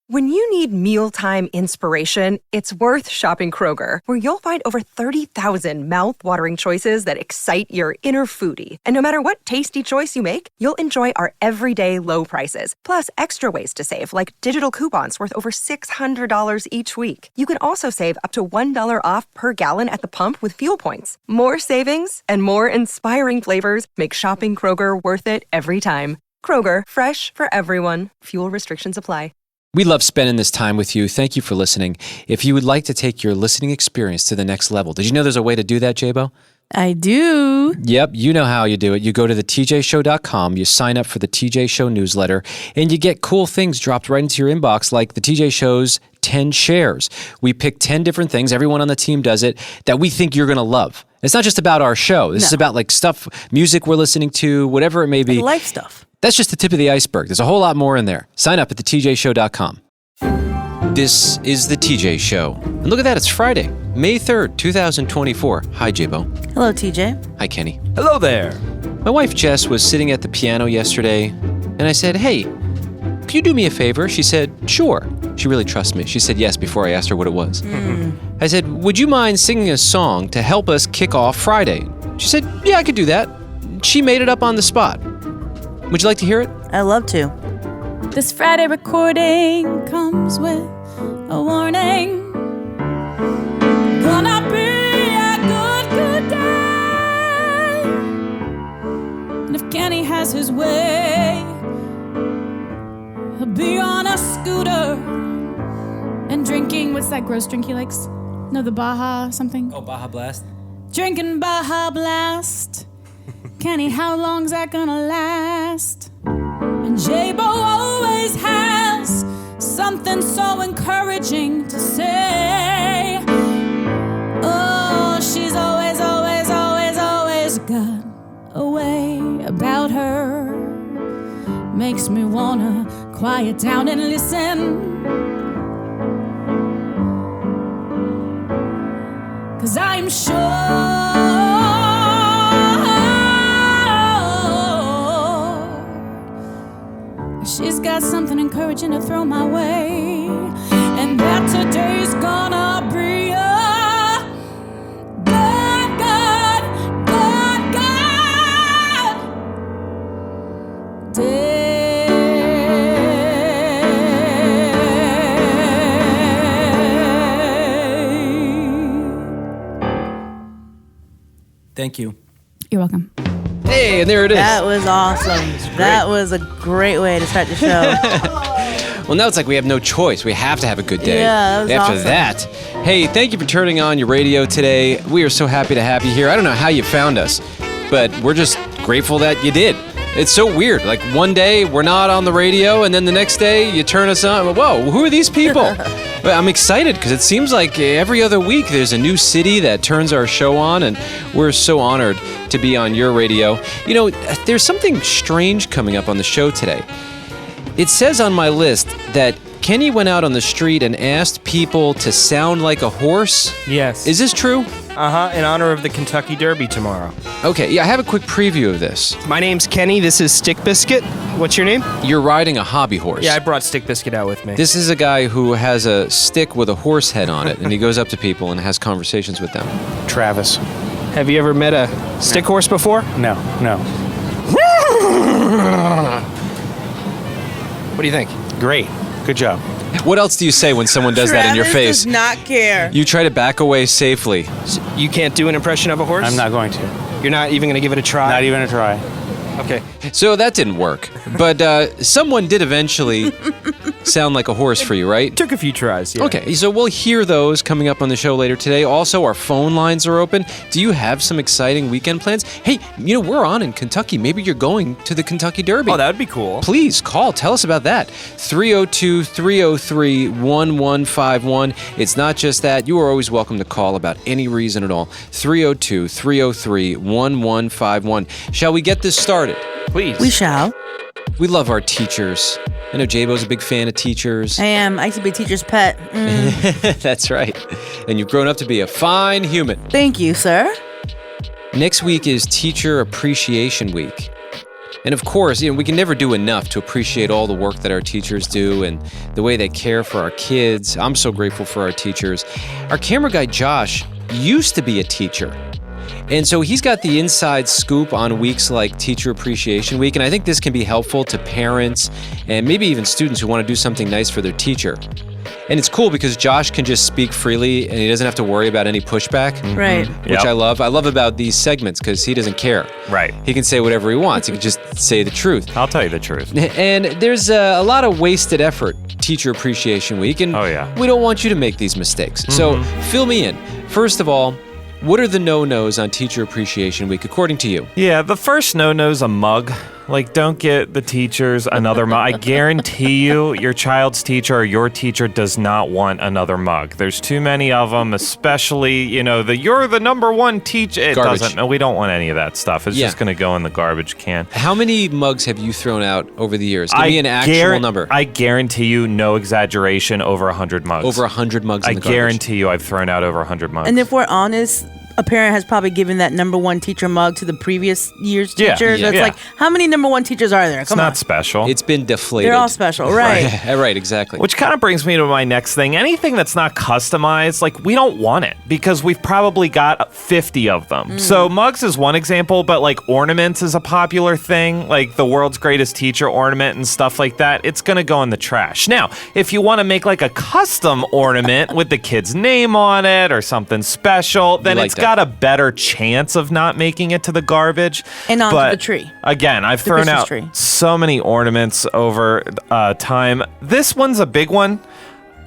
When you need mealtime inspiration, it's worth shopping Kroger, where you'll find over 30,000 mouth-watering choices that excite your inner foodie. And no matter what tasty choice you make, you'll enjoy our everyday low prices, plus extra ways to save, like digital coupons worth over $600 each week. You can also save up to $1 off per gallon at the pump with fuel points. More savings and more inspiring flavors make shopping Kroger worth it every time. Kroger, fresh for everyone. Fuel restrictions apply. We love spending this time with you. Thank you for listening. If you would like to take your listening experience to the next level, did you know there's a way to do that, J-Bo? I do. Yep, you know how you do it. You go to thetjshow.com, you sign up for the TJ Show newsletter, and you get cool things dropped right into your inbox, like the TJ Show's 10 shares. We pick 10 different things, everyone on the team does it, that we think you're going to love. It's not just about our show. This is about like stuff, music we're listening to, whatever it may be. Life stuff. That's just the tip of the iceberg. There's a whole lot more in there. Sign up at thetjshow.com. This is The TJ Show. And look at that, it's Friday, May 3rd, 2024. Hi, J-Bo. Hello, TJ. Hi, Kenny. Hello there. My wife, Jess, was sitting at the piano yesterday, and I said, hey, can you do me a favor? She said, sure. She really trusts me. She said yes before I asked her what it was. I said, would you mind singing a song to help us kick off Friday? She said, yeah, I could do that. She made it up on the spot. Would you like to hear it? I love to. This Friday recording comes with a warning. Gonna be a good day. And if Kenny has his way, he'll be on a scooter and drinking, what's that gross drink he likes? No, the Baja something? Oh, Baja Blast? Drinking Baja Blast. Kenny, how long's that gonna last? And J-Bo always has something so encouraging to say. Oh, she's always got a way about her. Makes me wanna quiet down and listen. 'Cause I'm sure she's got something encouraging to throw my way, and that today's gonna be a good day. Thank you. You're welcome. Hey, and there it is. That was awesome. That was a great way to start the show. Well, now it's like we have no choice. We have to have a good day. Yeah, that was After awesome. that, hey, thank you for turning on your radio today. We are so happy to have you here. I don't know how you found us, but we're just grateful that you did. It's so weird. Like one day we're not on the radio, and then the next day you turn us on. Whoa, who are these people? But I'm excited because it seems like every other week there's a new city that turns our show on, and we're so honored to be on your radio. You know, there's something strange coming up on the show today. It says on my list that Kenny went out on the street and asked people to sound like a horse. Yes. Is this true? In honor of the Kentucky Derby tomorrow. Okay, yeah, I have a quick preview of this. My name's Kenny. This is Stick Biscuit. What's your name? You're riding a hobby horse. Yeah, I brought Stick Biscuit out with me. This is a guy who has a stick with a horse head on it, and he goes up to people and has conversations with them. Travis. Have you ever met a stick horse before? No. What do you think? Great. Good job. What else do you say when someone does that in your face? Travis does not care. You try to back away safely. You can't do an impression of a horse? I'm not going to. You're not even going to give it a try? Not even a try. Okay. So that didn't work. But someone did eventually sound like a horse for you, right? Took a few tries, yeah. Okay, so we'll hear those coming up on the show later today. Also, our phone lines are open. Do you have some exciting weekend plans? Hey, you know, we're on in Kentucky. Maybe you're going to the Kentucky Derby. Oh, that would be cool. Please call. Tell us about that. 302-303-1151. It's not just that. You are always welcome to call about any reason at all. 302-303-1151. Shall we get this started? Please. We shall. We love our teachers. I know J-Bo's a big fan of teachers. I am. I used to be a teacher's pet. That's right. And you've grown up to be a fine human. Thank you, sir. Next week is Teacher Appreciation Week. And of course, we can never do enough to appreciate all the work that our teachers do and the way they care for our kids. I'm so grateful for our teachers. Our camera guy, Josh, used to be a teacher. And so he's got the inside scoop on weeks like Teacher Appreciation Week. And I think this can be helpful to parents and maybe even students who want to do something nice for their teacher. And it's cool because Josh can just speak freely and he doesn't have to worry about any pushback. Right. Which I love. I love about these segments because he doesn't care. Right. He can say whatever he wants. He can just say the truth. I'll tell you the truth. And there's a lot of wasted effort Teacher Appreciation Week. And we don't want you to make these mistakes. So fill me in. First of all, what are the no-nos on Teacher Appreciation Week, according to you? Yeah, the first no-no's a mug. Like, don't get the teachers another mug. I guarantee you, your child's teacher or your teacher does not want another mug. There's too many of them, especially, you're the number one teacher. It Garbage. doesn't. We don't want any of that stuff. It's just going to go in the garbage can. How many mugs have you thrown out over the years? Give me an actual number. I guarantee you, no exaggeration, over 100 mugs. Over 100 mugs in the garbage. I guarantee you I've thrown out over 100 mugs. And if we're honest, a parent has probably given that number one teacher mug to the previous year's teacher. So it's like, how many number one teachers are there? It's not special. It's been deflated. They're all special, right? Right, exactly. Which kind of brings me to my next thing. Anything that's not customized, like, we don't want it because we've probably got 50 of them. So mugs is one example, but like ornaments is a popular thing, like the world's greatest teacher ornament and stuff like that. It's going to go in the trash. Now, if you want to make like a custom ornament with the kid's name on it or something special, then it's got a better chance of not making it to the garbage. And onto the tree. Again, I've thrown out so many ornaments over time. This one's a big one.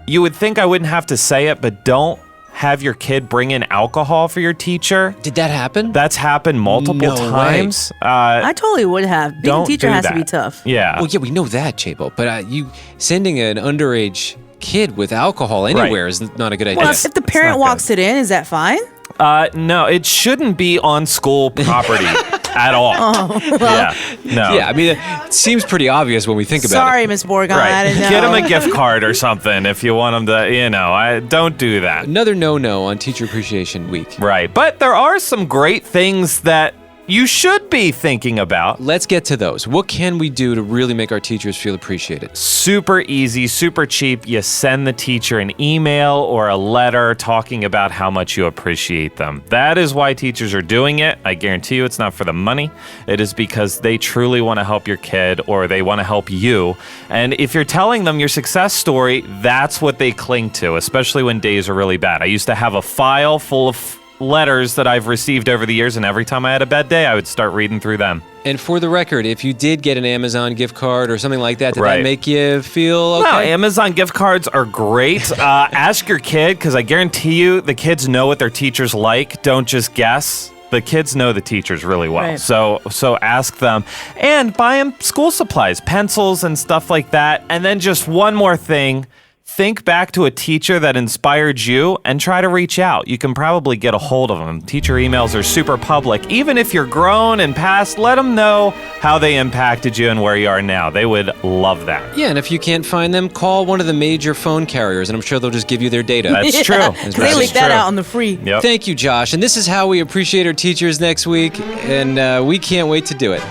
You would think I wouldn't have to say it, but don't have your kid bring in alcohol for your teacher. Did that happen? That's happened multiple times. I totally would have. Being a teacher has to be tough. Yeah. Well, yeah, we know that, Chabo. But you sending an underage kid with alcohol anywhere is not a good idea. Well, if the parent walks it in, is that fine? No, it shouldn't be on school property at all. Yeah, no. Yeah, I mean, it seems pretty obvious when we think about it. Sorry, Miss Borgon, I didn't know. Get him a gift card or something if you want him to, don't do that. Another no-no on Teacher Appreciation Week. Right, but there are some great things that you should be thinking about. Let's get to those. What can we do to really make our teachers feel appreciated? Super easy, super cheap. You send the teacher an email or a letter talking about how much you appreciate them. That is why teachers are doing it. I guarantee you it's not for the money. It is because they truly want to help your kid or they want to help you. And if you're telling them your success story, that's what they cling to, especially when days are really bad. I used to have a file full of letters that I've received over the years, and every time I had a bad day, I would start reading through them. And for the record, if you did get an Amazon gift card or something like that, did that make you feel okay? No, Amazon gift cards are great. Ask your kid, because I guarantee you the kids know what their teachers like. Don't just guess. The kids know the teachers really well. Right. So ask them. And buy them school supplies, pencils and stuff like that. And then just one more thing. Think back to a teacher that inspired you and try to reach out. You can probably get a hold of them. Teacher emails are super public. Even if you're grown and past, let them know how they impacted you and where you are now. They would love that. Yeah, and if you can't find them, call one of the major phone carriers, and I'm sure they'll just give you their data. That's true. They leak that out on the free. Yep. Thank you, Josh. And this is how we appreciate our teachers next week, and we can't wait to do it.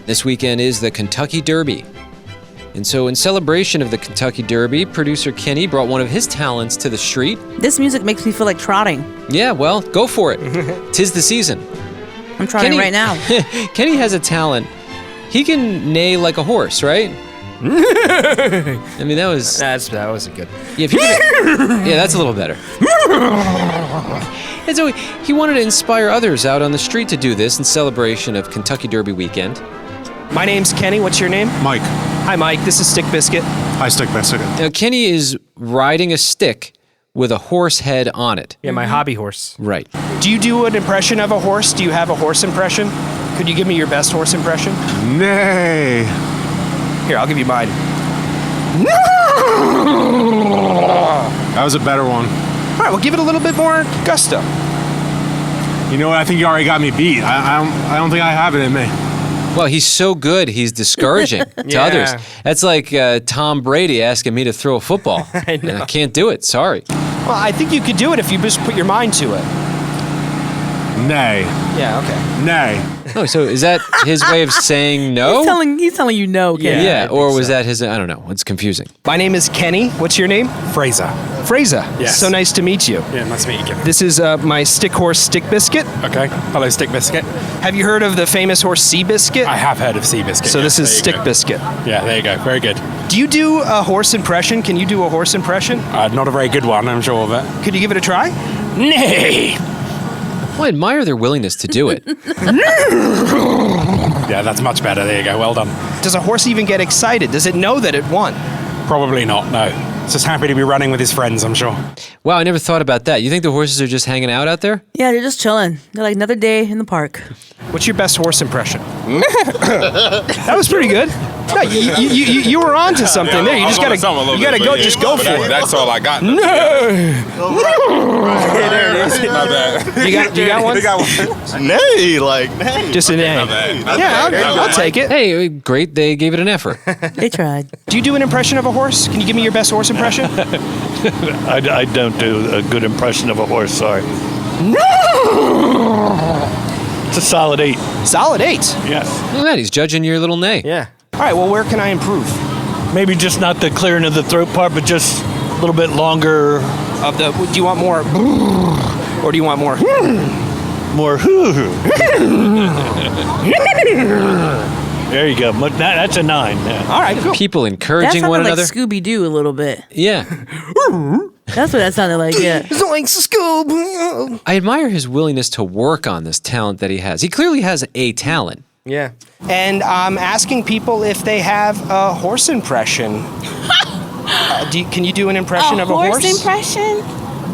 This weekend is the Kentucky Derby. And so in celebration of the Kentucky Derby, producer Kenny brought one of his talents to the street. This music makes me feel like trotting. Yeah, well, go for it. 'Tis the season. I'm trotting right now. Kenny has a talent. He can neigh like a horse, right? I mean, that wasn't good. Yeah, yeah, that's a little better. And so he wanted to inspire others out on the street to do this in celebration of Kentucky Derby weekend. My name's Kenny. What's your name? Mike. Hi, Mike. This is Stick Biscuit. Hi, Stick Biscuit. Now, Kenny is riding a stick with a horse head on it. Yeah, my hobby horse. Right. Do you do an impression of a horse? Do you have a horse impression? Could you give me your best horse impression? Nay. Here, I'll give you mine. That was a better one. All right, well, give it a little bit more gusto. You know what? I think you already got me beat. I don't think I have it in me. Well, he's so good, he's discouraging to others. That's like Tom Brady asking me to throw a football. I know. I can't do it, sorry. Well, I think you could do it if you just put your mind to it. Nay. Yeah, okay. Nay. Oh, so is that his way of saying no? He's telling you no, Kenny. Yeah, or was that his? I don't know. It's confusing. My name is Kenny. What's your name? Fraser. Fraser. Yes. So nice to meet you. Yeah, nice to meet you, Kim. This is my stick horse stick biscuit. Okay. Hello, Stick Biscuit. Have you heard of the famous horse Sea Biscuit? I have heard of Sea Biscuit. So this yes, is there you stick go. biscuit. Yeah, there you go. Very good. Do you do a horse impression? Can you do a horse impression? Not a very good one, I'm sure of it. Could you give it a try? Nay. Well, I admire their willingness to do it. Yeah, that's much better. There you go. Well done. Does a horse even get excited? Does it know that it won? Probably not, no. It's just happy to be running with his friends, I'm sure. Wow, I never thought about that. You think the horses are just hanging out there? Yeah, they're just chilling. They're like another day in the park. What's your best horse impression? That was pretty good. No, you were on to something there. You just gotta go. Just go for it. That's all I got. No. There it is. Not bad. You got one? Nay, like nay. Just an A. Not bad. Yeah, I'll take it. Hey, great. They gave it an effort. They tried. Do you do an impression of a horse? Can you give me your best horse impression? I don't do a good impression of a horse, sorry. It's a solid 8. Solid 8. Yes. Look at that. He's judging your little neigh. Yeah. All right. Well, where can I improve? Maybe just not the clearing of the throat part, but just a little bit longer. Do you want more, or do you want more? More. There you go. That's a 9. Yeah. All right. Cool. People That encouraging sounded one like another. Scooby-Doo a little bit. Yeah. That's what that sounded like, yeah. Zoinks, Scoob. I admire his willingness to work on this talent that he has. He clearly has a talent. Yeah. And I'm asking people if they have a horse impression. Can you do an impression of a horse? Impression?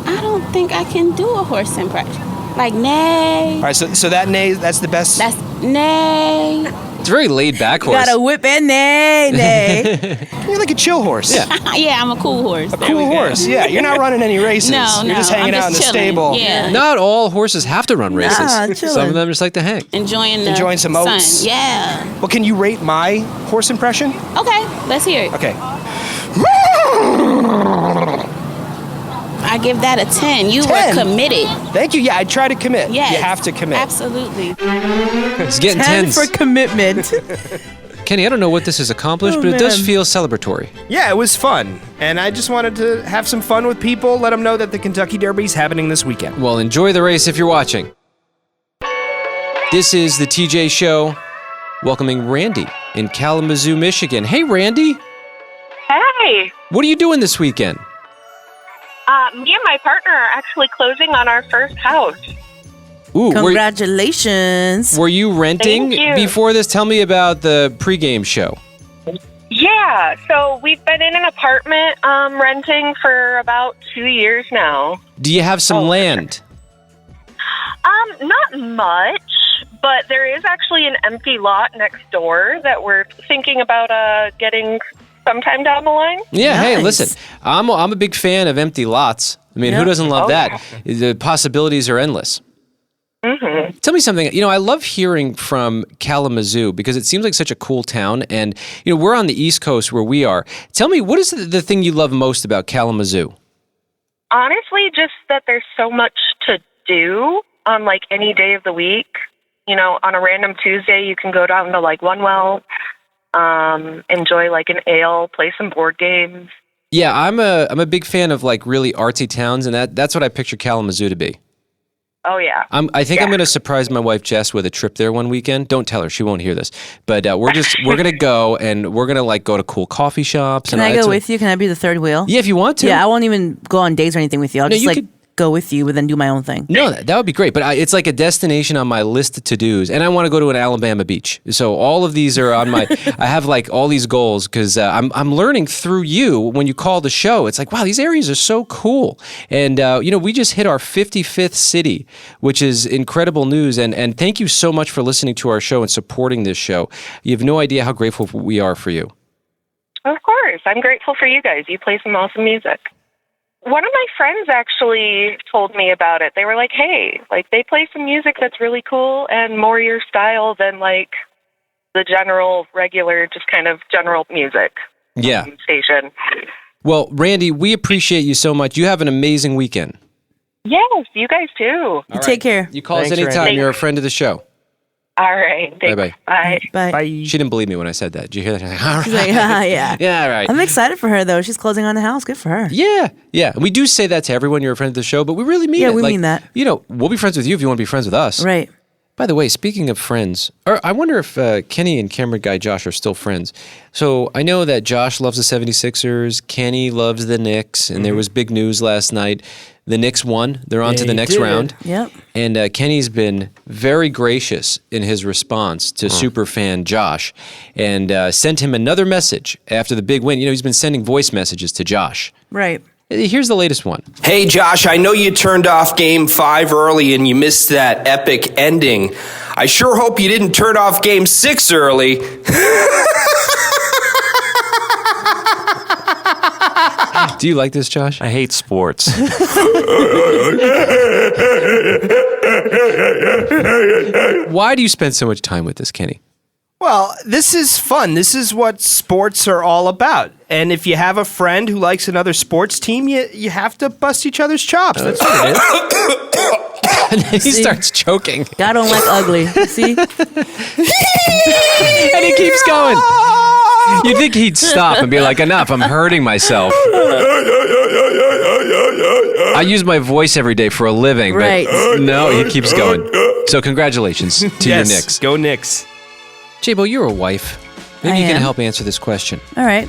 I don't think I can do a horse impression. Like neigh. All right. So that neigh, that's the best. That's neigh. It's a very laid back horse. Got a whip and nay. You're like a chill horse. Yeah. Yeah, I'm a cool horse. A cool horse. Yeah. You're not running any races. No, You're just hanging I'm out in the chilling. stable. Yeah. Not all horses have to run races. chilling. Some of them just like to hang. Enjoying some sun. oats. Yeah. Well, can you rate my horse impression? Okay, let's hear it. Okay. I give that a 10. You 10? were committed. Thank you. Yeah, I try to commit. Yes. You have to commit. Absolutely. He's getting 10 tens. for commitment. Kenny, I don't know what this has accomplished, Oh, but it does man. feel celebratory. Yeah, it was fun. And I just wanted to have some fun with people, let them know that the Kentucky Derby's happening this weekend. Well, enjoy the race if you're watching. This is the TJ Show, welcoming Randy in Kalamazoo, Michigan. Hey, Randy. Hey, What are you doing this weekend? me and my partner are actually closing on our first house. Ooh, Congratulations. were you renting Thank you. before this? Tell me about the pregame show. Yeah, so we've been in an apartment renting for about 2 years now. Do you have some land? Not much, but there is actually an empty lot next door that we're thinking about getting sometime down the line. Yeah, hey, Nice. listen, I'm a big fan of empty lots. I mean, who Yeah. doesn't love Oh, that? The possibilities are endless. Mm-hmm. Tell me something. I love hearing from Kalamazoo because it seems like such a cool town. And, we're on the East Coast where we are. Tell me, what is the thing you love most about Kalamazoo? Honestly, just that there's so much to do on like any day of the week. On a random Tuesday, you can go down to like One Well, enjoy like an ale, play some board games. Yeah, I'm a big fan of like really artsy towns, and that's what I picture Kalamazoo to be. Oh yeah. I think I'm going to surprise my wife Jess with a trip there one weekend. Don't tell her; she won't hear this. But we're going to go, and we're going to like go to cool coffee shops. Can I go with you? Can I be the third wheel? Yeah, if you want to. Yeah, I won't even go on dates or anything with you. I'll No, just you like could- go with you, but then do my own thing. No, that would be great. But it's like a destination on my list of to-dos. And I want to go to an Alabama beach. So all of these are on my, I have like all these goals because I'm learning through you when you call the show. It's like, wow, these areas are so cool. And, we just hit our 55th city, which is incredible news. And thank you so much for listening to our show and supporting this show. You have no idea how grateful we are for you. Of course. I'm grateful for you guys. You play some awesome music. One of my friends actually told me about it. They were like, hey, like they play some music that's really cool and more your style than like the regular, just kind of general music Yeah. station. Well, Randy, we appreciate you so much. You have an amazing weekend. Yes, you guys too. All Take care. You call us Thanks, anytime. Randy. You're a friend of the show. All right. Thanks. Bye-bye. Bye. Bye. Bye. She didn't believe me when I said that. Did you hear that? All She's like, yeah. Yeah, right. I'm excited for her, though. She's closing on the house. Good for her. Yeah. And we do say that to everyone. You're a friend of the show, but we really mean it. Yeah, we mean that. You know, we'll be friends with you if you want to be friends with us. Right. By the way, speaking of friends, I wonder if Kenny and Cameron guy Josh are still friends. So I know that Josh loves the 76ers, Kenny loves the Knicks, and there was big news last night. The Knicks won. They're on to the next round. Yep. And Kenny's been very gracious in his response to superfan Josh and sent him another message after the big win. You know, he's been sending voice messages to Josh. Right. Here's the latest one. Hey, Josh, I know you turned off Game 5 early and you missed that epic ending. I sure hope you didn't turn off Game 6 early. Do you like this, Josh? I hate sports. Why do you spend so much time with this, Kenny? Well, this is fun. This is what sports are all about. And if you have a friend who likes another sports team, you have to bust each other's chops. That's what it is. And then he starts choking. God don't like ugly. See? And he keeps going. You'd think he'd stop and be like, enough, I'm hurting myself. I use my voice every day for a living, Right. but no, he keeps going. So congratulations to your Knicks. Go Knicks. J-Bo, you're a wife. Maybe I you can am. help answer this question. All right.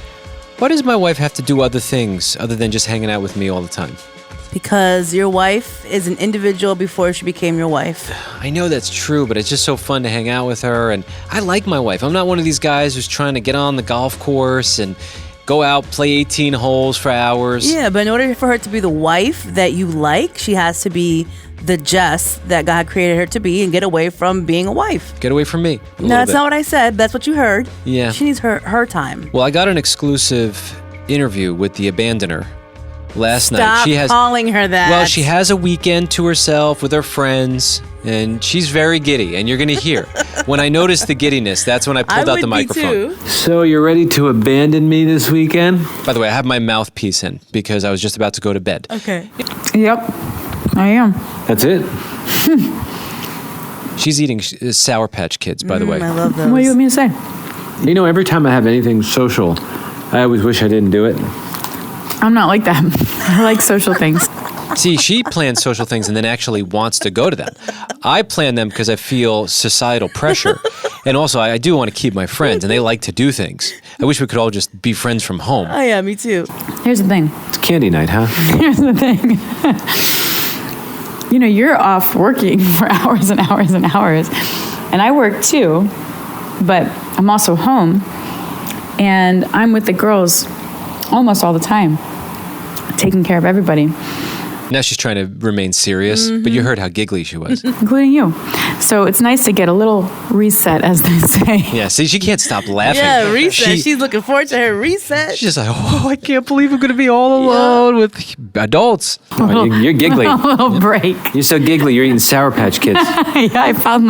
Why does my wife have to do other things other than just hanging out with me all the time? Because your wife is an individual before she became your wife. I know that's true, but it's just so fun to hang out with her, and I like my wife. I'm not one of these guys who's trying to get on the golf course and go out, play 18 holes for hours. Yeah, but in order for her to be the wife that you like, she has to be the Jess that God created her to be and get away from being a wife. Get away from me. No, that's not what I said. That's what you heard. Yeah. She needs her time. Well, I got an exclusive interview with the Abandoner last night. Stop calling her that. Well, she has a weekend to herself with her friends, and she's very giddy, and you're going to hear. When I noticed the giddiness, that's when I pulled out the microphone. So you're ready to abandon me this weekend? By the way, I have my mouthpiece in because I was just about to go to bed. Okay. Yep, I am. That's it? She's eating Sour Patch Kids, by the way. I love those. What do you want me to say? You know, every time I have anything social, I always wish I didn't do it. I'm not like that. I like social things. See, she plans social things and then actually wants to go to them. I plan them because I feel societal pressure. And also, I do want to keep my friends, and they like to do things. I wish we could all just be friends from home. Oh, yeah, me too. Here's the thing. It's candy night, huh? Here's the thing. You know, you're off working for hours and hours and hours. And I work too, but I'm also home. And I'm with the girls almost all the time, taking care of everybody. Now she's trying to remain serious, but you heard how giggly she was. Including you. So it's nice to get a little reset, as they say. Yeah, see, she can't stop laughing. Yeah, reset. She's looking forward to her reset. She's just like, oh, I can't believe I'm going to be all alone with adults. Oh, you're giggly. A little break. You're so giggly, you're eating Sour Patch Kids. Yeah, I found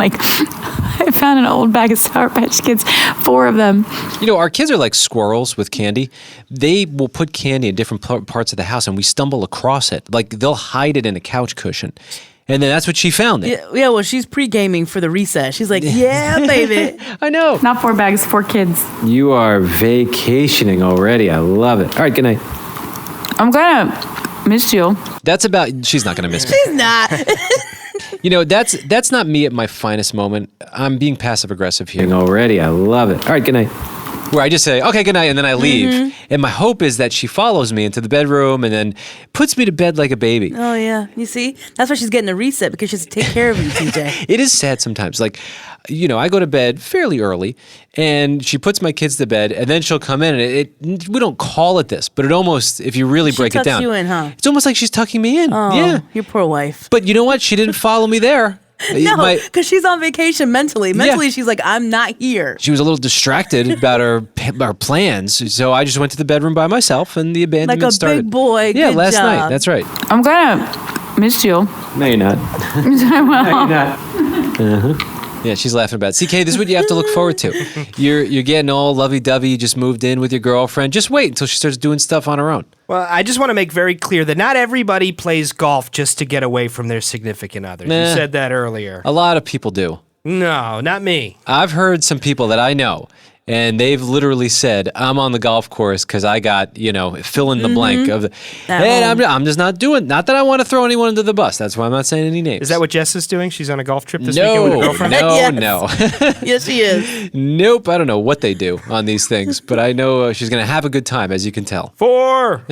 an old bag of Sour Patch Kids, 4 of them. You know, our kids are like squirrels with candy. They will put candy in different parts of the house, and we stumble across it. Like, they'll hide it in a couch cushion. And then that's what she found. Yeah, well, she's pre-gaming for the reset. She's like, yeah, baby. I know. Not 4 bags, 4 kids. You are vacationing already. I love it. All right, good night. I'm gonna miss you. That's about, she's not going to miss me. She's not. You know, that's not me at my finest moment. I'm being passive-aggressive here. Already. I love it. All right, good night. Where I just say, okay, good night, and then I leave. And my hope is that she follows me into the bedroom and then puts me to bed like a baby. Oh, yeah. You see? That's why she's getting a reset, because she has to take care of you, TJ. It is sad sometimes. Like, you know, I go to bed fairly early, and she puts my kids to bed, and then she'll come in, and we don't call it this, but it almost, if you really break it down. She tucks you in, huh? It's almost like she's tucking me in. Oh, yeah. your poor wife. But you know what? She didn't follow me there. No, because she's on vacation mentally. Mentally, she's like, I'm not here. She was a little distracted about our plans, so I just went to the bedroom by myself, and the abandonment like a started. big boy. Yeah, Good last job. night. That's right. I'm gonna miss you. No, you're not. I will. No, you're not. Yeah, she's laughing about it. CK, this is what you have to look forward to. You're getting all lovey-dovey. You just moved in with your girlfriend. Just wait until she starts doing stuff on her own. Well, I just want to make very clear that not everybody plays golf just to get away from their significant others. You said that earlier. A lot of people do. No, not me. I've heard some people that I know, and they've literally said, I'm on the golf course because I got, fill in the blank of the. And I'm just not doing. Not that I want to throw anyone under the bus. That's why I'm not saying any names. Is that what Jess is doing? She's on a golf trip this weekend with her girlfriend? No. Yes, she is. Nope. I don't know what they do on these things, but I know she's going to have a good time, as you can tell. 4.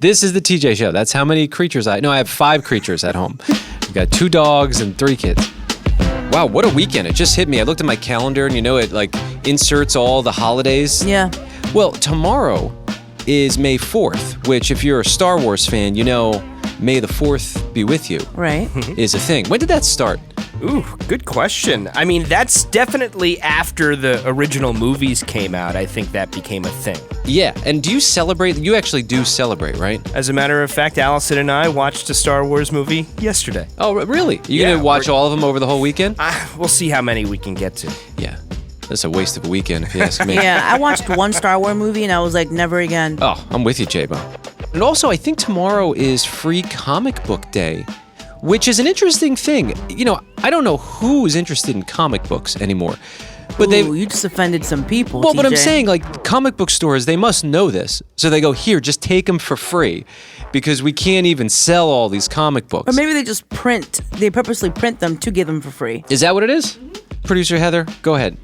This is the TJ Show. That's how many creatures I have 5 creatures at home. We've got 2 dogs and 3 kids. Wow, what a weekend. It just hit me. I looked at my calendar and it inserts all the holidays. Yeah. Well, tomorrow is May 4th, which if you're a Star Wars fan, May the 4th be with you. Right. Is a thing. When did that start? Ooh, good question. I mean, that's definitely after the original movies came out. I think that became a thing. Yeah, and do you celebrate? You actually do celebrate, right? As a matter of fact, Allison and I watched a Star Wars movie yesterday. Oh, really? You're going to watch all of them over the whole weekend? We'll see how many we can get to. Yeah. That's a waste of a weekend, if you ask me. Yeah, I watched one Star Wars movie and I was like, never again. Oh, I'm with you, J-Bo. And also, I think tomorrow is Free Comic Book Day, which is an interesting thing. I don't know who is interested in comic books anymore. But you just offended some people, Well, TJ. but I'm saying, comic book stores, they must know this. So they go, here, just take them for free. Because we can't even sell all these comic books. Or maybe they purposely print them to give them for free. Is that what it is? Producer Heather, go ahead.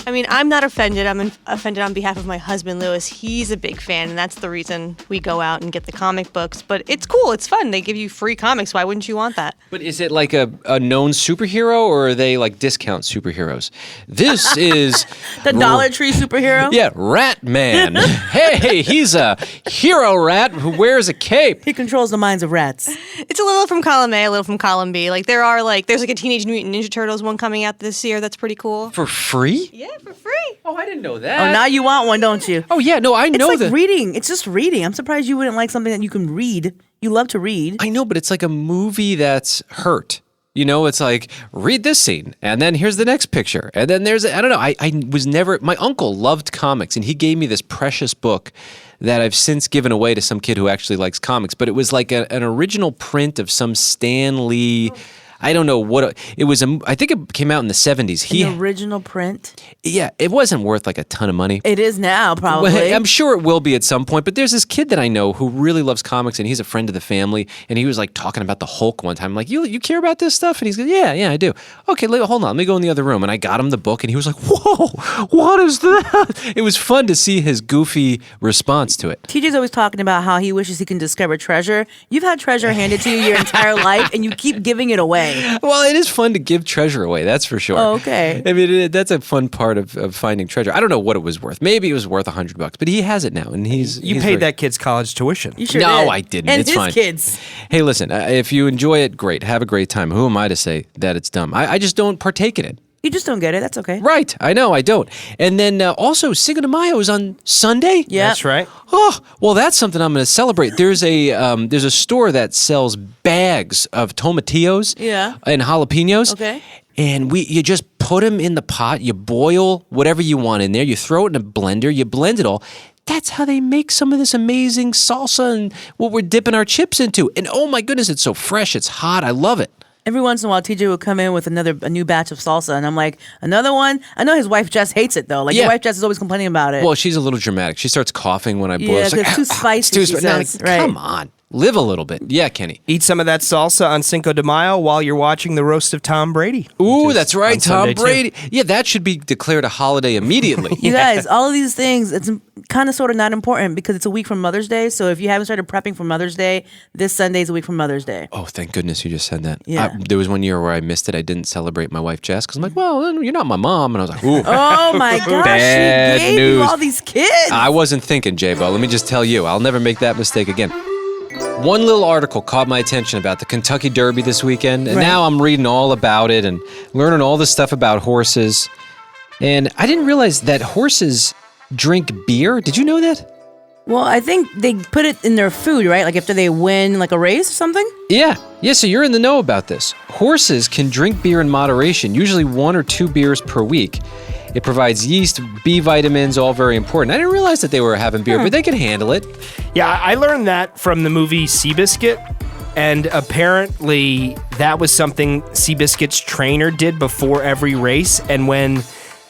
I mean, I'm not offended. I'm offended on behalf of my husband, Lewis. He's a big fan, and that's the reason we go out and get the comic books. But it's cool. It's fun. They give you free comics. Why wouldn't you want that? But is it like a known superhero, or are they like discount superheroes? This is... the Dollar Tree superhero? Yeah, Rat Man. Hey, he's a hero rat who wears a cape. He controls the minds of rats. It's a little from column A, a little from column B. There's a Teenage Mutant Ninja Turtles one coming out this year. That's pretty cool. For free? Yeah, for free. Oh, I didn't know that. Oh, now you want one, don't you? Oh, yeah, no, I know that. It's that. reading. It's just reading. I'm surprised you wouldn't like something that you can read. You love to read. I know, but it's like a movie that's hurt. It's like, read this scene, and then here's the next picture. And then I don't know, I was never, my uncle loved comics, and he gave me this precious book that I've since given away to some kid who actually likes comics, but it was like an original print of some Stan Lee, I don't know what it was. I think it came out in the 70s. An original print? Yeah, it wasn't worth like a ton of money. It is now, probably. Well, I'm sure it will be at some point, but there's this kid that I know who really loves comics, and he's a friend of the family, and he was like talking about the Hulk one time. I'm like, you care about this stuff? And he's like, yeah, I do. Okay, hold on, let me go in the other room. And I got him the book, and he was like, whoa, what is that? It was fun to see his goofy response to it. TJ's always talking about how he wishes he can discover treasure. You've had treasure handed to you your entire life, and you keep giving it away. Well, it is fun to give treasure away, that's for sure. Oh, okay. I mean, that's a fun part of finding treasure. I don't know what it was worth. Maybe it was worth $100, but he has it now, and he's paid that kid's college tuition. You sure No, did. I didn't. And it's his fine. kids. Hey, listen, if you enjoy it, great. Have a great time. Who am I to say that it's dumb? I just don't partake in it. You just don't get it. That's okay. Right. I know. I don't. And then also, Cinco de Mayo is on Sunday. Yeah. That's right. Oh, well, that's something I'm going to celebrate. There's a store that sells bags of tomatillos and jalapenos. Okay. And you just put them in the pot. You boil whatever you want in there. You throw it in a blender. You blend it all. That's how they make some of this amazing salsa and what we're dipping our chips into. And oh my goodness, it's so fresh. It's hot. I love it. Every once in a while, TJ would come in with a new batch of salsa, and I'm like, another one? I know his wife Jess hates it, though. Your wife Jess is always complaining about it. Well, she's a little dramatic. She starts coughing when I boil. Yeah, It's like, it's too spicy, she says. Right. Come on. Live a little bit. Yeah, Kenny. Eat some of that salsa on Cinco de Mayo while you're watching the roast of Tom Brady. Ooh, that's right, Tom Sunday, Brady. Yeah, that should be declared a holiday immediately. You guys, all of these things, it's kind of sort of not important because it's a week from Mother's Day. So if you haven't started prepping for Mother's Day, this Sunday is a week from Mother's Day. Oh, thank goodness you just said that. Yeah. There was one year where I missed it. I didn't celebrate my wife, Jess, because I'm like, well, you're not my mom. And I was like, ooh. Oh, my gosh. Bad She gave news. you all these kids. I wasn't thinking, J-Bo. Let me just tell you, I'll never make that mistake again. One little article caught my attention about the Kentucky Derby this weekend, and now I'm reading all about it and learning all this stuff about horses. And I didn't realize that horses drink beer. Did you know that? Well, I think they put it in their food, right? Like after they win like a race or something? Yeah, so you're in the know about this. Horses can drink beer in moderation, usually 1 or 2 beers per week. It provides yeast, B vitamins, all very important. I didn't realize that they were having beer, but they can handle it. Yeah, I learned that from the movie Seabiscuit, and apparently that was something Seabiscuit's trainer did before every race, and when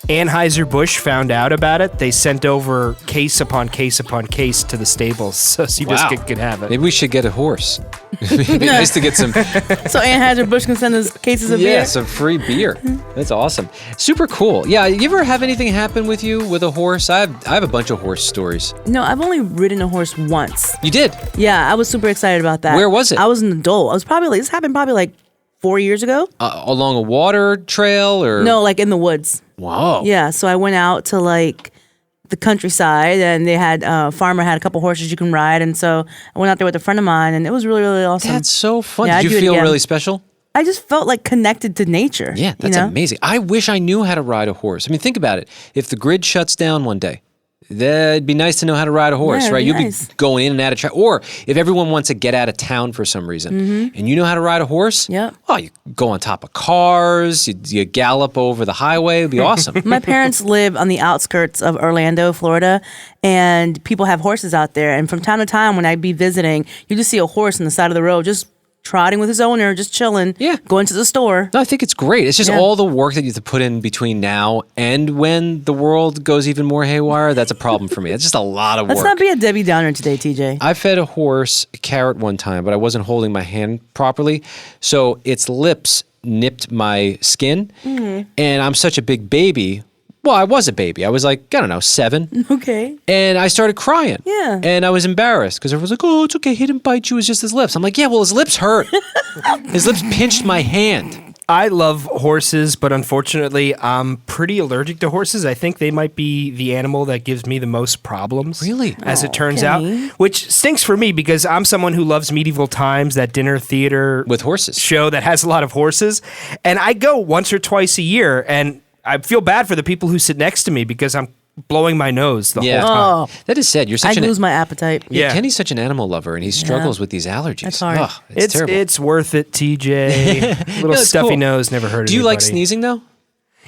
Anheuser-Busch found out about it, they sent over case upon case upon case to the stables so Seabiscuit could have it. Maybe we should get a horse. It'd be nice to get some... So Anheuser-Busch can send us cases of beer? Yeah, some free beer. That's awesome. Super cool. Yeah, you ever have anything happen with you with a horse? I have a bunch of horse stories. No, I've only ridden a horse once. You did? Yeah, I was super excited about that. Where was it? I was an adult. This happened probably like 4 years ago. Along a water trail or? No, like in the woods. Whoa. Yeah, so I went out to like the countryside and they had, farmer had a couple horses you can ride. And so I went out there with a friend of mine and it was really, really awesome. That's so fun. Yeah, Did you feel really special? I just felt like connected to nature. Yeah, that's amazing. I wish I knew how to ride a horse. I mean, think about it. If the grid shuts down one day, that'd be nice to know how to ride a horse, right? You'll be going in and out of track. Or if everyone wants to get out of town for some reason and you know how to ride a horse, oh, you go on top of cars, you gallop over the highway. It'd be awesome. My parents live on the outskirts of Orlando, Florida, and people have horses out there. And from time to time when I'd be visiting, you just see a horse on the side of the road just trotting with his owner, just chilling, going to the store. No, I think it's great. It's just all the work that you have to put in between now and when the world goes even more haywire. That's a problem for me. It's just a lot of work. Let's not be a Debbie Downer today, TJ. I fed a horse a carrot one time, but I wasn't holding my hand properly, so its lips nipped my skin, and I'm such a big baby. Well, I was a baby. I was like, I don't know, 7. Okay. And I started crying. Yeah. And I was embarrassed because everyone was like, oh, it's okay. He didn't bite you. It was just his lips. I'm like, yeah, well, his lips hurt. His lips pinched my hand. I love horses, but unfortunately, I'm pretty allergic to horses. I think they might be the animal that gives me the most problems. Really? As it turns out. Which stinks for me because I'm someone who loves Medieval Times, that dinner theater with horses show that has a lot of horses. And I go once or twice a year, and I feel bad for the people who sit next to me because I'm blowing my nose the whole time. That is sad. You're I lose my appetite. Yeah, Kenny's such an animal lover, and he struggles with these allergies. That's hard. Ugh, it's terrible. It's worth it, TJ. Little stuffy nose never hurt anybody. Do you like sneezing, though?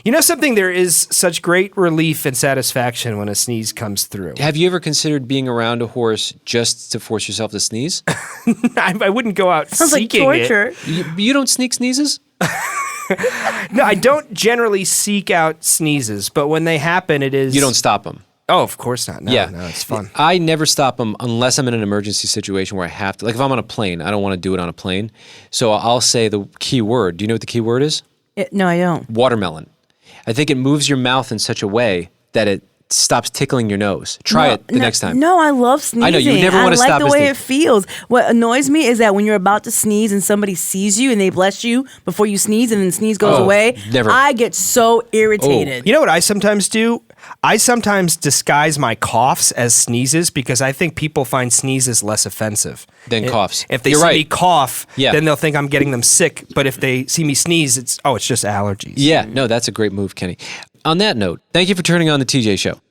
You know something? There is such great relief and satisfaction when a sneeze comes through. Have you ever considered being around a horse just to force yourself to sneeze? I wouldn't go out Sounds seeking like torture. You don't sneak sneezes? No, I don't generally seek out sneezes, but when they happen, it is... You don't stop them? Oh, of course not. No, yeah. No, it's fun. I never stop them unless I'm in an emergency situation where I have to. Like if I'm on a plane, I don't want to do it on a plane. So I'll say the key word. Do you know what the key word is? No, I don't. Watermelon. I think it moves your mouth in such a way that it stops tickling your nose. Try it the next time. No, I love sneezing. I know, you never want to stop I like the way sneezing. it feels. What annoys me is that when you're about to sneeze and somebody sees you and they bless you before you sneeze and then the sneeze goes away, I get so irritated. You know what I sometimes do? I sometimes disguise my coughs as sneezes because I think people find sneezes less offensive than coughs. If they see me cough, then they'll think I'm getting them sick. But if they see me sneeze, it's just allergies. Yeah, no, that's a great move, Kenny. On that note, thank you for turning on the TJ Show.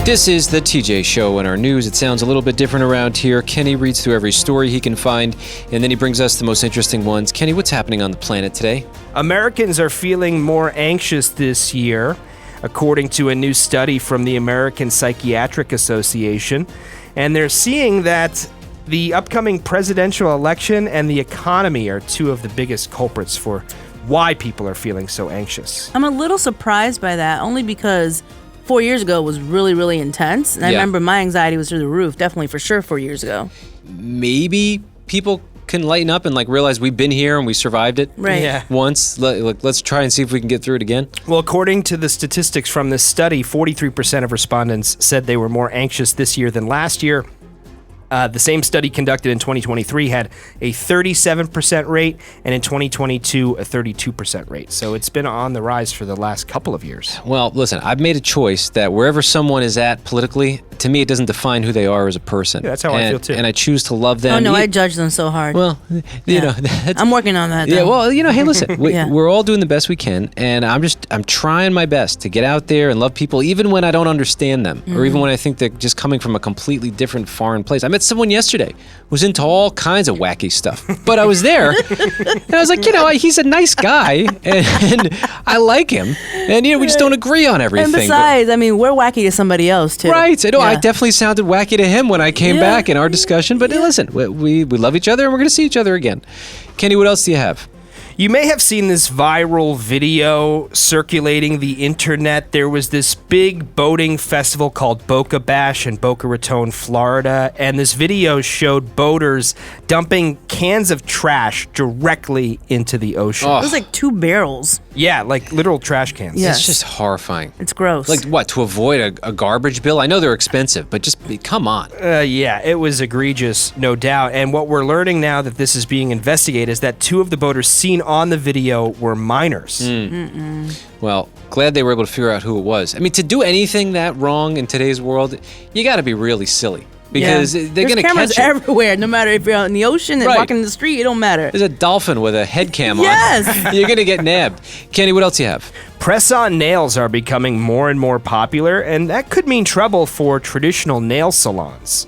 This is the TJ Show. In our news, it sounds a little bit different around here. Kenny reads through every story he can find, and then he brings us the most interesting ones. Kenny, what's happening on the planet today? Americans are feeling more anxious this year, according to a new study from the American Psychiatric Association. And they're seeing that the upcoming presidential election and the economy are two of the biggest culprits for why people are feeling so anxious. I'm a little surprised by that, only because 4 years ago was really, really intense. And I remember my anxiety was through the roof, definitely for sure 4 years ago. Maybe people can lighten up and realize we've been here and we survived it once. Let's try and see if we can get through it again. Well, according to the statistics from this study, 43% of respondents said they were more anxious this year than last year. The same study conducted in 2023 had a 37% rate, and in 2022, a 32% rate. So it's been on the rise for the last couple of years. Well, listen, I've made a choice that wherever someone is at politically, to me, it doesn't define who they are as a person. Yeah, that's how I feel too. And I choose to love them. Oh, no, I judge them so hard. Well, you know, I'm working on that. yeah, though. well, hey, listen, Yeah. we're all doing the best we can, and I'm trying my best to get out there and love people, even when I don't understand them, or even when I think they're just coming from a completely different foreign place. I met someone yesterday who was into all kinds of wacky stuff, but I was there, and I was like, he's a nice guy, and I like him, and we just don't agree on everything. And besides, we're wacky to somebody else too. Right. I definitely sounded wacky to him when I came back in our discussion, but listen, we love each other, and we're going to see each other again. Kenny, what else do you have? You may have seen this viral video circulating the internet. There was this big boating festival called Boca Bash in Boca Raton, Florida, and this video showed boaters dumping cans of trash directly into the ocean. It was like 2 barrels. Yeah, like literal trash cans. Yes. It's just horrifying. It's gross. Like what, to avoid a garbage bill? I know they're expensive, but just come on. Yeah, it was egregious, no doubt. And what we're learning now that this is being investigated is that 2 of the boaters seen on the video were minors. Well, glad they were able to figure out who it was. To do anything that wrong in today's world, you got to be really silly. Because they're going to catch cameras you. everywhere, no matter if you're out in the ocean and walking in the street, it don't matter. There's a dolphin with a head cam on. Yes! You're going to get nabbed. Kenny, what else do you have? Press-on nails are becoming more and more popular, and that could mean trouble for traditional nail salons.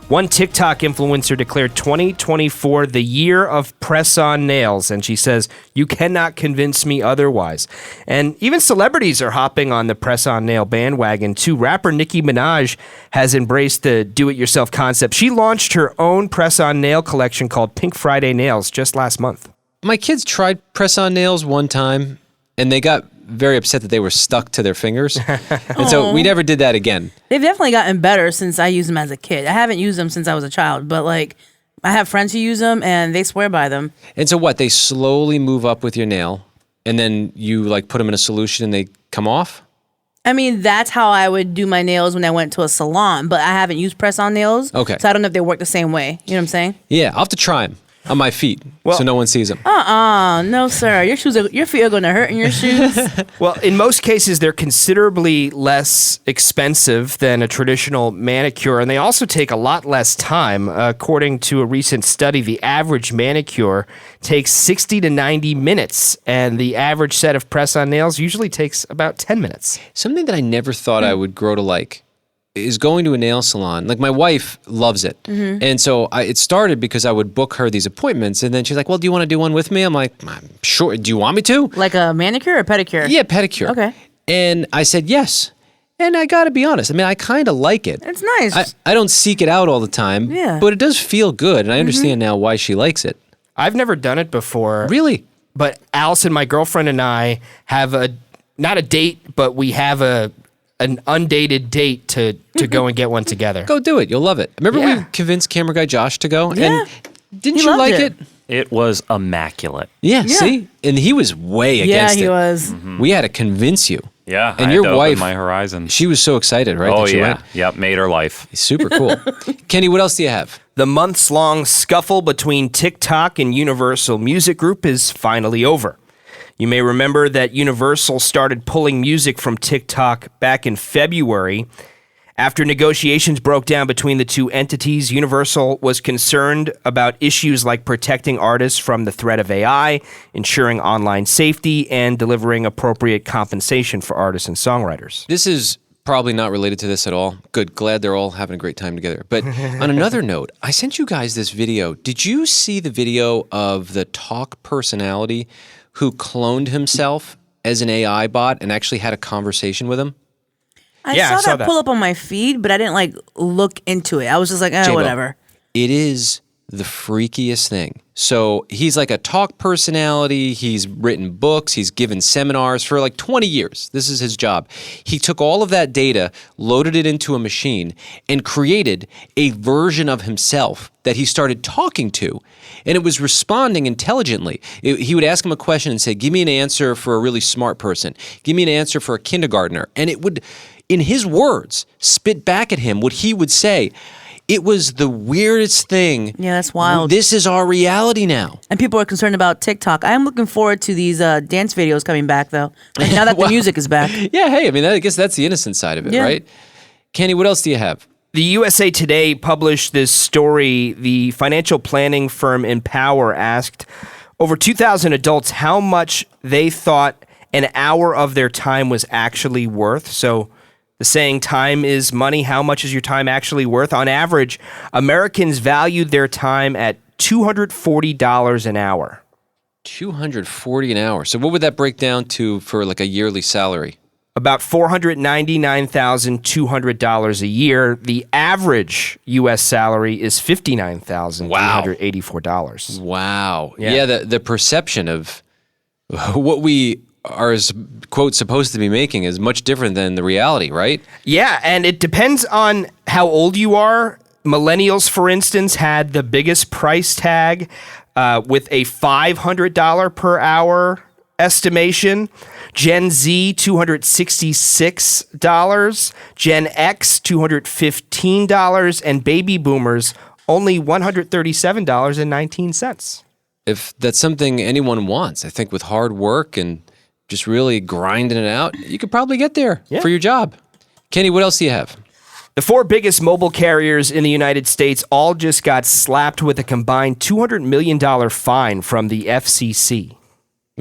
One TikTok influencer declared 2024 the year of press-on nails, and she says, "You cannot convince me otherwise." And even celebrities are hopping on the press-on nail bandwagon, too. Rapper Nicki Minaj has embraced the do-it-yourself concept. She launched her own press-on nail collection called Pink Friday Nails just last month. My kids tried press-on nails one time, and they got very upset that they were stuck to their fingers. And so we never did that again. They've definitely gotten better since I used them as a kid. I haven't used them since I was a child, but I have friends who use them and they swear by them. And so what? They slowly move up with your nail, and then you put them in a solution and they come off? That's how I would do my nails when I went to a salon, but I haven't used press-on nails. Okay. So I don't know if they work the same way. You know what I'm saying? Yeah, I'll have to try them on my feet so no one sees them. No, sir. Your feet are going to hurt in your shoes. Well, in most cases, they're considerably less expensive than a traditional manicure, and they also take a lot less time. According to a recent study, the average manicure takes 60 to 90 minutes, and the average set of press-on nails usually takes about 10 minutes. Something that I never thought I would grow to like is going to a nail salon. Like, my wife loves it. And so it started because I would book her these appointments, and then she's like, well, do you want to do one with me? I'm like, I'm sure. Do you want me to? Like a manicure or pedicure? Yeah, pedicure. Okay. And I said yes. And I got to be honest. I kind of like it. It's nice. I don't seek it out all the time. Yeah. But it does feel good, and I understand now why she likes it. I've never done it before. Really? But Allison, my girlfriend, and I have not a date, but we have an undated date to go and get one together. Go do it. You'll love it. Remember we convinced camera guy Josh to go? Yeah. And didn't you like it? It was immaculate. Yeah, see? And he was way against it. Yeah, he was. We had to convince you. Yeah, And I your had to wife, open my horizon. She was so excited, right? Oh, that she yeah. went? Yep, made her life. Super cool. Kenny, what else do you have? The months-long scuffle between TikTok and Universal Music Group is finally over. You may remember that Universal started pulling music from TikTok back in February. After negotiations broke down between the two entities, Universal was concerned about issues like protecting artists from the threat of AI, ensuring online safety, and delivering appropriate compensation for artists and songwriters. This is probably not related to this at all. Good. Glad they're all having a great time together. But on another note, I sent you guys this video. Did you see the video of the talk personality who cloned himself as an AI bot and actually had a conversation with him? I saw that pull up on my feed, but I didn't look into it. I was just like, J-Lo, whatever. It is the freakiest thing. So he's like a talk personality. He's written books. He's given seminars for 20 years. This is his job. He took all of that data, loaded it into a machine, and created a version of himself that he started talking to. And it was responding intelligently. He would ask him a question and say, give me an answer for a really smart person. Give me an answer for a kindergartner. And it would, in his words, spit back at him what he would say. It was the weirdest thing. Yeah, that's wild. This is our reality now. And people are concerned about TikTok. I am looking forward to these dance videos coming back, though. Like, now that the music is back. Yeah, hey, I mean, I guess that's the innocent side of it, right? Kenny, what else do you have? The USA Today published this story. The financial planning firm Empower asked over 2,000 adults how much they thought an hour of their time was actually worth. So the saying, time is money. How much is your time actually worth? On average, Americans valued their time at $240 an hour. $240 an hour. So what would that break down to for like a yearly salary? About $499,200 a year. The average U.S. salary is $59,384. Wow. Yeah, the perception of what we are, quote, supposed to be making is much different than the reality, right? Yeah, and it depends on how old you are. Millennials, for instance, had the biggest price tag with a $500 per hour estimation. Gen Z, $266. Gen X, $215. And baby boomers, only $137.19. If that's something anyone wants, I think with hard work and just really grinding it out, you could probably get there for your job. Kenny, what else do you have? The 4 biggest mobile carriers in the United States all just got slapped with a combined $200 million fine from the FCC.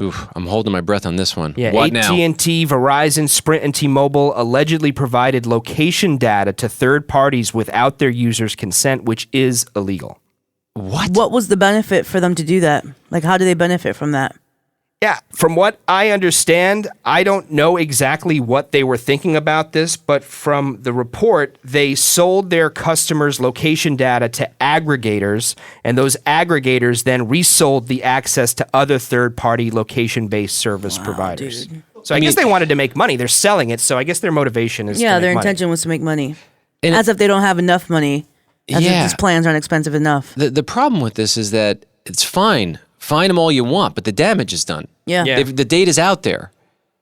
Oof, I'm holding my breath on this one. Yeah, what now? AT&T, Verizon, Sprint, and T-Mobile allegedly provided location data to third parties without their users' consent, which is illegal. What was the benefit for them to do that? Like, how do they benefit from that? Yeah, from what I understand, I don't know exactly what they were thinking about this, but from the report, they sold their customers' location data to aggregators, and those aggregators then resold the access to other third-party location-based service providers. Dude. So I guess they wanted to make money. They're selling it, so I guess their motivation is to make their money. intention was to make money. And as if they don't have enough money, as if these plans aren't expensive enough. The problem with this is that it's fine. Find them all you want, but the damage is done. Yeah. If the data's out there.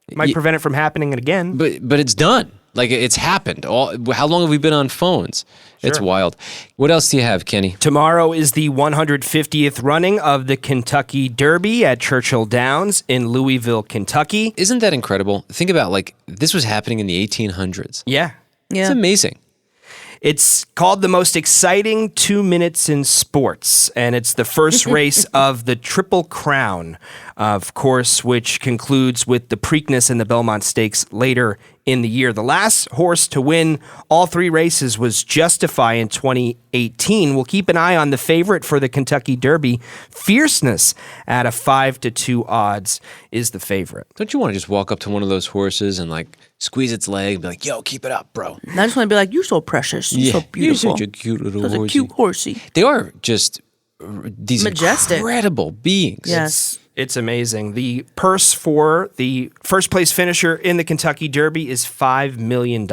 It might prevent it from happening again. But it's done. Like, it's happened. How long have we been on phones? Sure. It's wild. What else do you have, Kenny? Tomorrow is the 150th running of the Kentucky Derby at Churchill Downs in Louisville, Kentucky. Isn't that incredible? Think about, like, this was happening in the 1800s. Yeah. It's amazing. It's called the most exciting 2 minutes in sports, and it's the first race of the Triple Crown, of course, which concludes with the Preakness and the Belmont Stakes later in the year. The last horse to win all 3 races was Justify in 2018. We'll keep an eye on the favorite for the Kentucky Derby. Fierceness at a 5-2 odds is the favorite. Don't you want to just walk up to one of those horses and, like, squeeze its leg and be like, yo, keep it up, bro? And I just want to be like, you're so precious. You're so beautiful. You're such a cute little horsey. Such a cute horsey. They are just these majestic, incredible beings. Yes. It's amazing. The purse for the first place finisher in the Kentucky Derby is $5 million.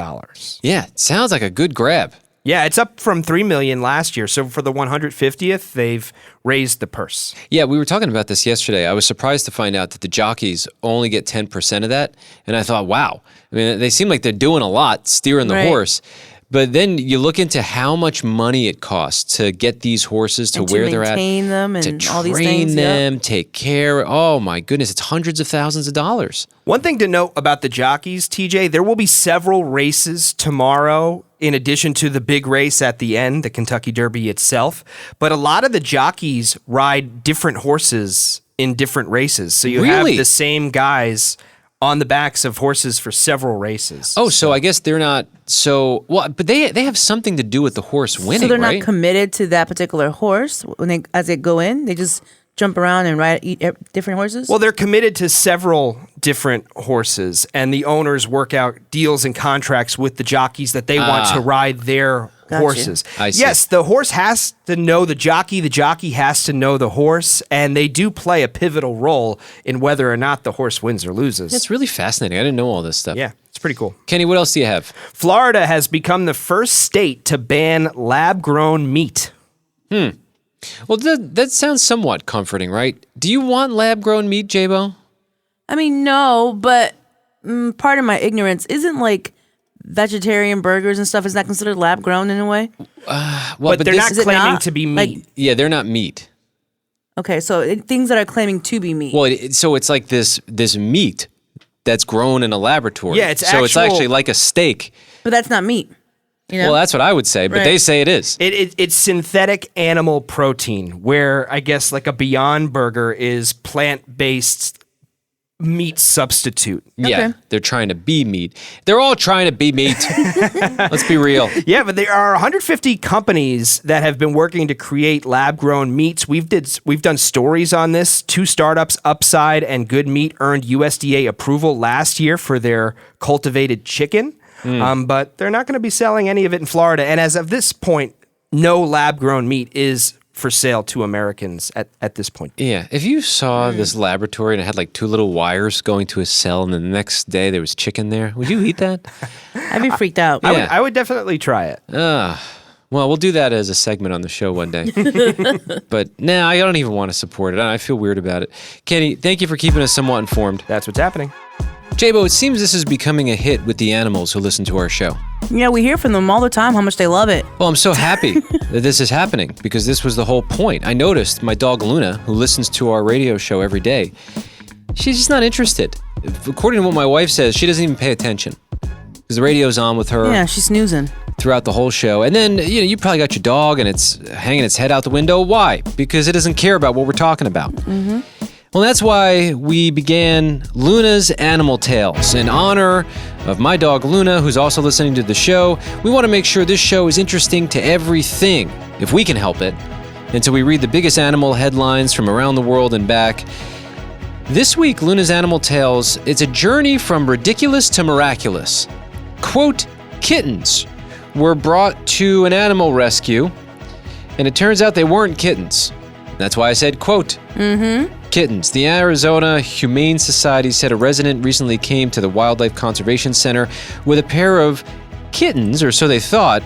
Yeah, it sounds like a good grab. Yeah, it's up from $3 million last year. So for the 150th, they've raised the purse. Yeah, we were talking about this yesterday. I was surprised to find out that the jockeys only get 10% of that. And I thought, wow. I mean, they seem like they're doing a lot, steering the horse. But then you look into how much money it costs to get these horses to where they're at. Maintain them and to all these things. train them, take care. Oh, my goodness. It's hundreds of thousands of dollars. One thing to note about the jockeys, TJ, there will be several races tomorrow in addition to the big race at the end, the Kentucky Derby itself. But a lot of the jockeys ride different horses in different races. So you have the same guys on the backs of horses for several races. Oh, so I guess they're not so well, but they have something to do with the horse winning, so they're right? not committed to that particular horse when as they go in. They just jump around and eat different horses. Well, they're committed to several different horses, and the owners work out deals and contracts with the jockeys that they want to ride their horses. I see. Yes, the horse has to know the jockey has to know the horse, and they do play a pivotal role in whether or not the horse wins or loses. It's really fascinating. I didn't know all this stuff. Yeah, it's pretty cool. Kenny, what else do you have? Florida has become the first state to ban lab-grown meat. Well, that sounds somewhat comforting, right? Do you want lab-grown meat, J-Bo? I mean, no, but part of my ignorance isn't like vegetarian burgers and stuff, is that considered lab grown in a way? But they're not claiming to be meat. Yeah, they're not meat. Okay, so things that are claiming to be meat. Well, so it's like this meat that's grown in a laboratory. Yeah, it's actually like a steak. But that's not meat. You know? Well, that's what I would say, but they say it is. It's synthetic animal protein, where I guess like a Beyond Burger is plant-based meat substitute. Yeah, they're trying to be meat. They're all trying to be meat. Let's be real. Yeah, but there are 150 companies that have been working to create lab-grown meats. We've done stories on this. 2 startups, Upside and Good Meat, earned USDA approval last year for their cultivated chicken. But they're not going to be selling any of it in Florida. And as of this point, no lab-grown meat is for sale to Americans at this point. Yeah, if you saw this laboratory and it had like 2 little wires going to a cell and the next day there was chicken there, would you eat that? I'd be freaked out. I would definitely try it. Well, we'll do that as a segment on the show one day. But I don't even want to support it. I feel weird about it. Kenny, thank you for keeping us somewhat informed. That's what's happening. Jabo, it seems this is becoming a hit with the animals who listen to our show. Yeah, we hear from them all the time how much they love it. Well, I'm so happy that this is happening because this was the whole point. I noticed my dog Luna, who listens to our radio show every day, she's just not interested. According to what my wife says, she doesn't even pay attention because the radio's on with her. Yeah, she's snoozing throughout the whole show. And then, you probably got your dog and it's hanging its head out the window. Why? Because it doesn't care about what we're talking about. Mm-hmm. Well, that's why we began Luna's Animal Tales. In honor of my dog Luna, who's also listening to the show, we want to make sure this show is interesting to everything, if we can help it. And so we read the biggest animal headlines from around the world and back. This week, Luna's Animal Tales, it's a journey from ridiculous to miraculous. Quote, kittens were brought to an animal rescue, and it turns out they weren't kittens. That's why I said, quote, kittens. The Arizona Humane Society said a resident recently came to the Wildlife Conservation Center with a pair of kittens, or so they thought,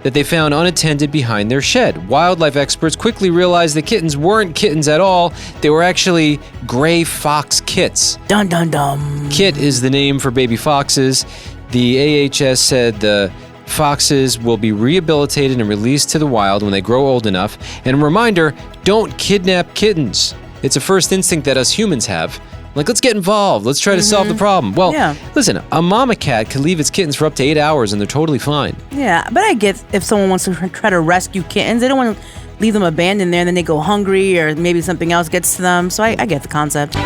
that they found unattended behind their shed. Wildlife experts quickly realized the kittens weren't kittens at all. They were actually gray fox kits. Dun dun dun. Kit is the name for baby foxes. The AHS said the foxes will be rehabilitated and released to the wild when they grow old enough. And a reminder, don't kidnap kittens. It's a first instinct that us humans have. Like, let's get involved. Let's try to solve the problem. Well, listen, a mama cat can leave its kittens for up to 8 hours and they're totally fine. Yeah, but I get if someone wants to try to rescue kittens, they don't want to leave them abandoned there and then they go hungry or maybe something else gets to them. So I get the concept.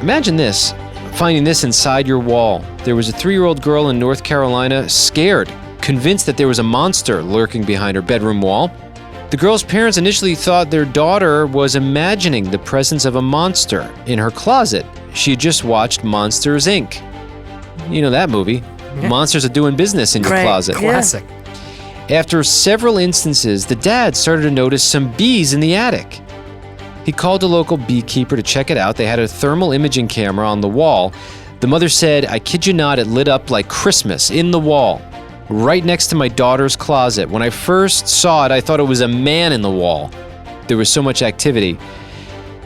Imagine this, finding this inside your wall. There was a 3-year-old girl in North Carolina, scared, convinced that there was a monster lurking behind her bedroom wall. The girl's parents initially thought their daughter was imagining the presence of a monster in her closet. She had just watched Monsters, Inc. You know that movie. Yeah. Monsters are doing business in your closet. Classic. After several instances, the dad started to notice some bees in the attic. He called a local beekeeper to check it out. They had a thermal imaging camera on the wall. The mother said, I kid you not, it lit up like Christmas in the wall, right next to my daughter's closet. When I first saw it, I thought it was a man in the wall. There was so much activity.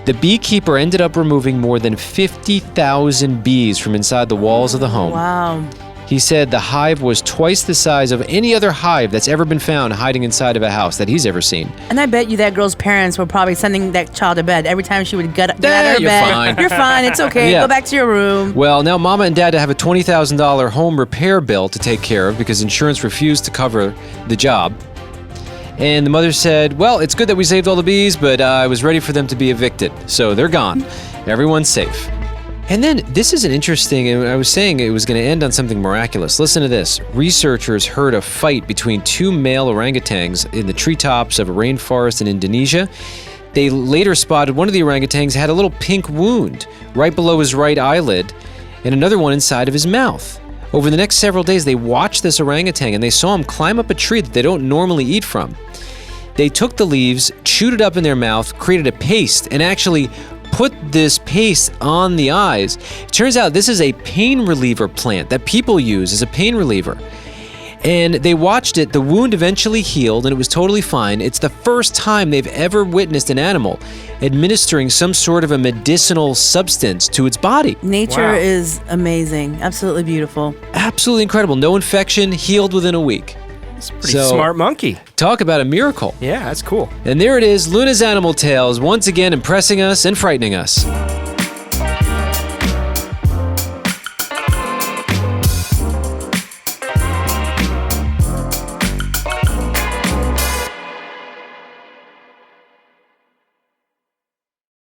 The beekeeper ended up removing more than 50,000 bees from inside the walls of the home. Wow. He said the hive was twice the size of any other hive that's ever been found hiding inside of a house that he's ever seen. And I bet you that girl's parents were probably sending that child to bed every time she would get out of her you're bed. Fine. You're fine. It's okay. Yeah. Go back to your room. Well, now Mama and Dad have a $20,000 home repair bill to take care of because insurance refused to cover the job. And the mother said, well, it's good that we saved all the bees, but I was ready for them to be evicted. So they're gone. Everyone's safe. And then this is an interesting, and I was saying it was going to end on something miraculous. Listen to this. Researchers heard a fight between 2 male orangutans in the treetops of a rainforest in Indonesia. They later spotted one of the orangutans had a little pink wound right below his right eyelid and another one inside of his mouth. Over the next several days, they watched this orangutan and they saw him climb up a tree that they don't normally eat from. They took the leaves, chewed it up in their mouth, created a paste, and actually put this paste on the eyes. It turns out this is a pain reliever plant that people use as a pain reliever. And they watched it. The wound eventually healed, and it was totally fine. It's the first time they've ever witnessed an animal administering some sort of a medicinal substance to its body. Nature is amazing. Absolutely beautiful. Absolutely incredible. No infection, healed within a week. It's a pretty smart monkey. Talk about a miracle. Yeah, that's cool. And there it is, Luna's Animal Tales, once again impressing us and frightening us.